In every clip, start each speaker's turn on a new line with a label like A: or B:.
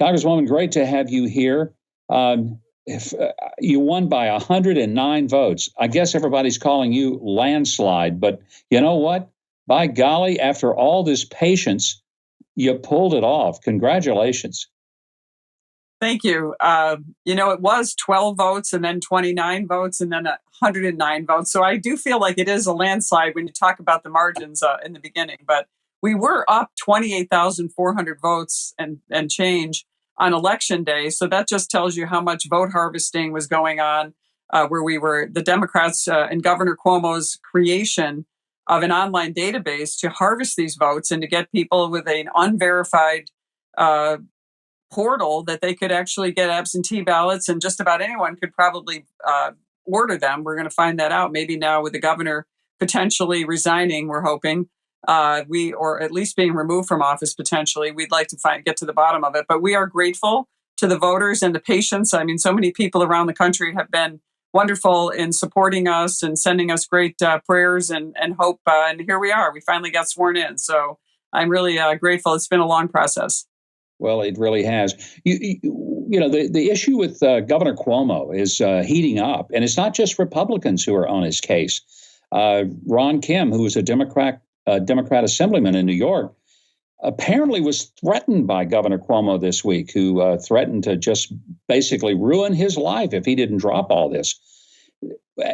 A: Congresswoman, great to have you here. If you won by 109 votes, I guess everybody's calling you landslide. But you know what? By golly, after all this patience, you pulled it off. Congratulations.
B: Thank you. It was 12 votes and then 29 votes and then 109 votes. So I do feel like it is a landslide when you talk about the margins in the beginning. But we were up 28,400 votes and change on election day. So that just tells you how much vote harvesting was going on, where we were, the Democrats and Governor Cuomo's creation of an online database to harvest these votes and to get people with an unverified portal that they could actually get absentee ballots, and just about anyone could probably order them. We're going to find that out maybe now with the governor potentially resigning. We're hoping or at least being removed from office potentially. We'd like to get to the bottom of it, but we are grateful to the voters and the patients. I mean, so many people around the country have been wonderful in supporting us and sending us great prayers and hope. And here we are. We finally got sworn in. So I'm really grateful. It's been a long process.
A: Well, it really has. The issue with Governor Cuomo is heating up, and it's not just Republicans who are on his case. Ron Kim, who was a Democrat assemblyman in New York, apparently was threatened by Governor Cuomo this week, who threatened to just basically ruin his life if he didn't drop all this.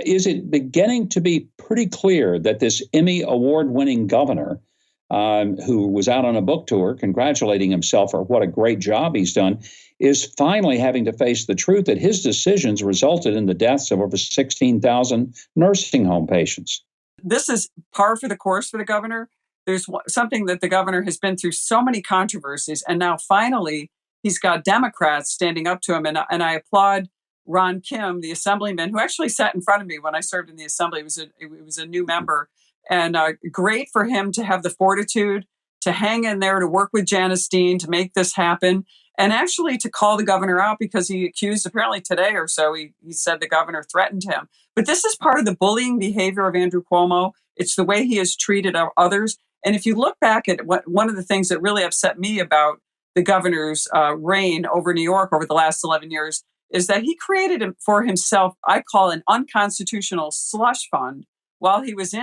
A: Is it beginning to be pretty clear that this Emmy award-winning governor, who was out on a book tour congratulating himself for what a great job he's done, is finally having to face the truth that his decisions resulted in the deaths of over 16,000 nursing home patients?
B: This is par for the course for the governor. There's something that the governor has been through so many controversies, and now finally he's got Democrats standing up to him. And I applaud Ron Kim, the assemblyman, who actually sat in front of me when I served in the assembly. It was a new member. And great for him to have the fortitude to hang in there, to work with Janice Dean to make this happen, and actually to call the governor out because he accused, apparently today or so, he said the governor threatened him. But this is part of the bullying behavior of Andrew Cuomo. It's the way he has treated others. And if you look back at one of the things that really upset me about the governor's reign over New York over the last 11 years is that he created for himself, I call an unconstitutional slush fund, while he was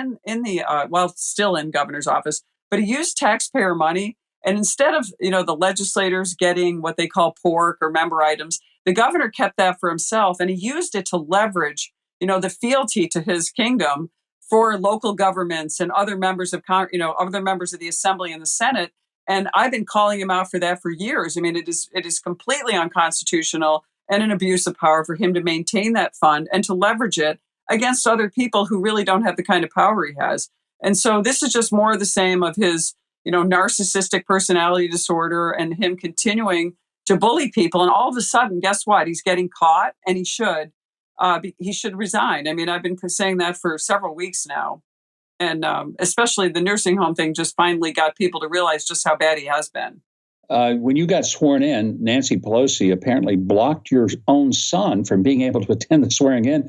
B: while still in governor's office. But he used taxpayer money, and instead of the legislators getting what they call pork or member items, the governor kept that for himself, and he used it to leverage the fealty to his kingdom for local governments and other members of other members of the Assembly and the Senate. And I've been calling him out for that for years. I mean, it is completely unconstitutional and an abuse of power for him to maintain that fund and to leverage it against other people who really don't have the kind of power he has. And so this is just more of the same of his, narcissistic personality disorder and him continuing to bully people. And all of a sudden, guess what? He's getting caught, and he should resign. I mean, I've been saying that for several weeks now. And especially the nursing home thing just finally got people to realize just how bad he has been.
A: When you got sworn in, Nancy Pelosi apparently blocked your own son from being able to attend the swearing in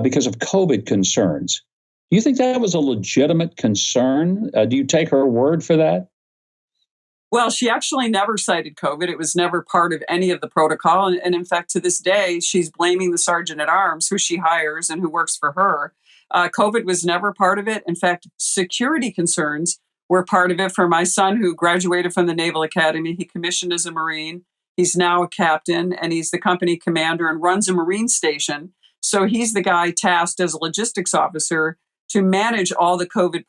A: because of COVID concerns. Do you think that was a legitimate concern? Do you take her word for that?
B: Well, she actually never cited COVID. It was never part of any of the protocol. And in fact, to this day, she's blaming the sergeant at arms who she hires and who works for her. COVID was never part of it. In fact, security concerns were part of it for my son, who graduated from the Naval Academy. He commissioned as a Marine. He's now a captain, and he's the company commander and runs a Marine station. So he's the guy tasked as a logistics officer to manage all the COVID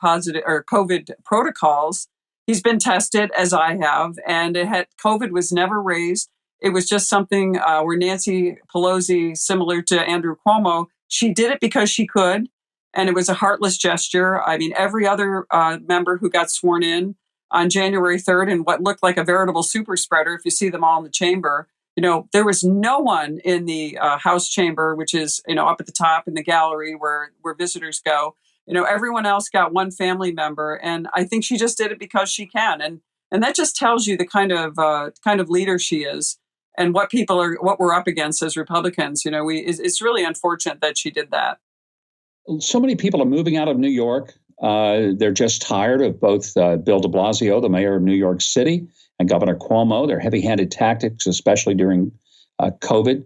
B: protocols. He's been tested, as I have, and COVID was never raised. It was just something where Nancy Pelosi, similar to Andrew Cuomo, she did it because she could, and it was a heartless gesture. I mean, every other member who got sworn in on January 3rd in what looked like a veritable super spreader, if you see them all in the chamber, there was no one in the House chamber, which is, up at the top in the gallery where visitors go. Everyone else got one family member, and I think she just did it because she can, and that just tells you the kind of leader she is, and what we're up against as Republicans. It's really unfortunate that she did that.
A: So many people are moving out of New York. They're just tired of both Bill de Blasio, the mayor of New York City, and Governor Cuomo, their heavy-handed tactics, especially during COVID.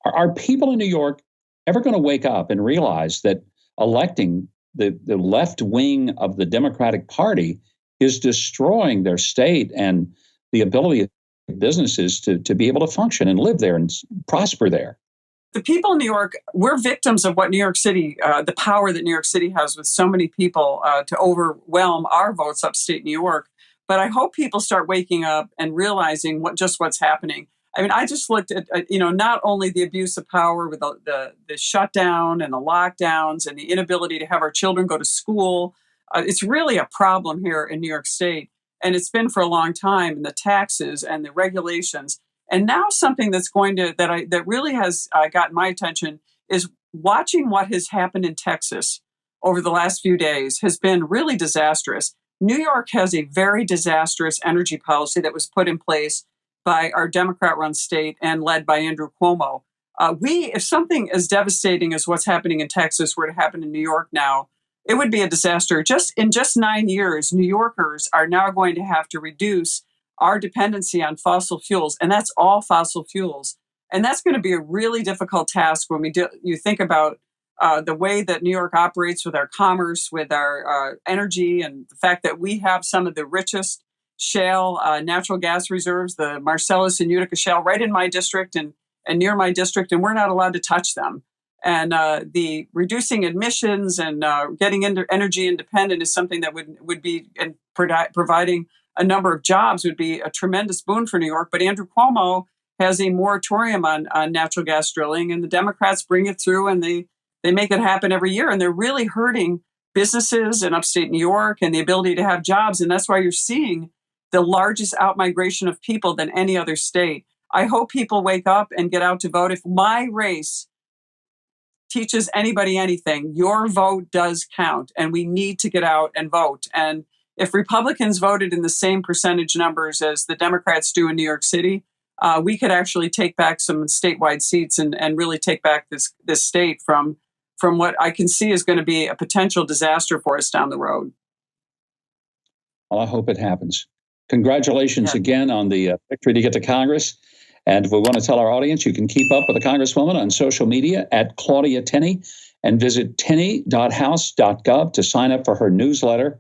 A: Are people in New York ever going to wake up and realize that electing the left wing of the Democratic Party is destroying their state and the ability of businesses to be able to function and live there and prosper there?
B: The people in New York, we're victims of what New York City, the power that New York City has with so many people to overwhelm our votes upstate New York. But I hope people start waking up and realizing what's happening. I mean, I just looked at not only the abuse of power with the shutdown and the lockdowns and the inability to have our children go to school. It's really a problem here in New York State, and it's been for a long time. And the taxes and the regulations. And now something that really has gotten my attention is watching what has happened in Texas over the last few days has been really disastrous. New York has a very disastrous energy policy that was put in place by our Democrat-run state and led by Andrew Cuomo. If something as devastating as what's happening in Texas were to happen in New York now, it would be a disaster. In 9 years, New Yorkers are now going to have to reduce our dependency on fossil fuels, and that's all fossil fuels. And that's going to be a really difficult task when you think about the way that New York operates with our commerce, with our energy, and the fact that we have some of the richest shale natural gas reserves, the Marcellus and Utica shale, right in my district and near my district, and we're not allowed to touch them. And the reducing emissions and getting into energy independent is something that would be and providing a number of jobs would be a tremendous boon for New York. But Andrew Cuomo has a moratorium on natural gas drilling, and the Democrats bring it through, and they make it happen every year. And they're really hurting businesses in upstate New York and the ability to have jobs. And that's why you're seeing the largest outmigration of people than any other state. I hope people wake up and get out to vote. If my race teaches anybody anything, your vote does count, and we need to get out and vote. And if Republicans voted in the same percentage numbers as the Democrats do in New York City, we could actually take back some statewide seats and really take back this state from what I can see is going to be a potential disaster for us down the road.
A: Well, I hope it happens. Congratulations again on the victory to get to Congress. And we want to tell our audience you can keep up with the Congresswoman on social media at Claudia Tenney and visit tenney.house.gov to sign up for her newsletter.